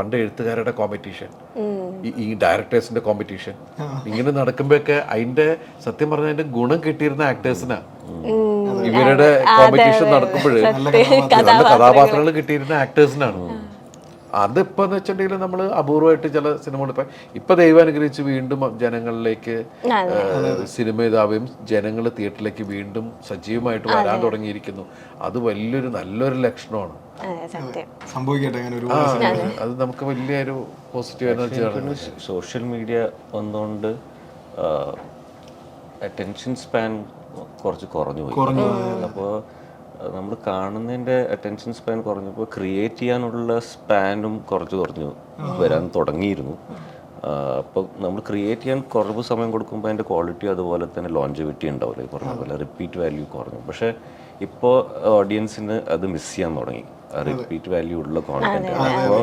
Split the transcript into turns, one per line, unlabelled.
പണ്ട് എഴുത്തുകാരുടെ കോമ്പറ്റീഷൻ, ഈ ഡയറക്ടേഴ്സിന്റെ കോമ്പറ്റീഷൻ, ഇങ്ങനെ നടക്കുമ്പോഴൊക്കെ അതിന്റെ സത്യം പറഞ്ഞ അതിന്റെ ഗുണം കിട്ടിയിരുന്ന ആക്ടേഴ്സിനാ. ഇവരുടെ കോമ്പറ്റീഷൻ നടക്കുമ്പോൾ നല്ല കഥാപാത്രങ്ങൾ കിട്ടിയിരുന്ന ആക്ടേഴ്സിനാണ്. അതിപ്പോ എന്ന് വെച്ചിട്ടുണ്ടെങ്കിൽ നമ്മൾ അപൂർവമായിട്ട് ചില സിനിമകൾ ഇപ്പൊ ദൈവം അനുഗ്രഹിച്ച് വീണ്ടും ജനങ്ങളിലേക്ക് സിനിമ ഇതാവുകയും ജനങ്ങൾ തിയേറ്ററിലേക്ക് വീണ്ടും സജീവമായിട്ട് വരാൻ തുടങ്ങിയിരിക്കുന്നു. അത് നല്ലൊരു ലക്ഷണമാണ്.
സംഭവിക്കട്ടെ.
അത് നമുക്ക് വലിയൊരു പോസിറ്റീവ് എനർജിയാണ്.
സോഷ്യൽ മീഡിയ വന്നുകൊണ്ട് അറ്റൻഷൻ സ്പാൻ കുറച്ച് കുറഞ്ഞു പോയി. അപ്പോൾ നമ്മൾ കാണുന്നതിൻ്റെ അറ്റൻഷൻ സ്പാൻ കുറഞ്ഞപ്പോൾ ക്രിയേറ്റ് ചെയ്യാനുള്ള സ്പാനും കുറഞ്ഞു വരാൻ തുടങ്ങിയിരുന്നു. അപ്പോൾ നമ്മൾ ക്രിയേറ്റ് ചെയ്യാൻ കുറവ് സമയം കൊടുക്കുമ്പോൾ അതിൻ്റെ ക്വാളിറ്റി അതുപോലെ തന്നെ ലോഞ്ചിവിറ്റി ഉണ്ടാവില്ല. പറഞ്ഞ പോലെ റിപ്പീറ്റ് വാല്യൂ കുറഞ്ഞു. പക്ഷേ ഇപ്പോൾ ഓഡിയൻസിന് അത് മിസ് ചെയ്യാൻ തുടങ്ങി. റിപ്പീറ്റ് വാല്യൂ ഉള്ള കോണ്ടന്റ്. അപ്പോൾ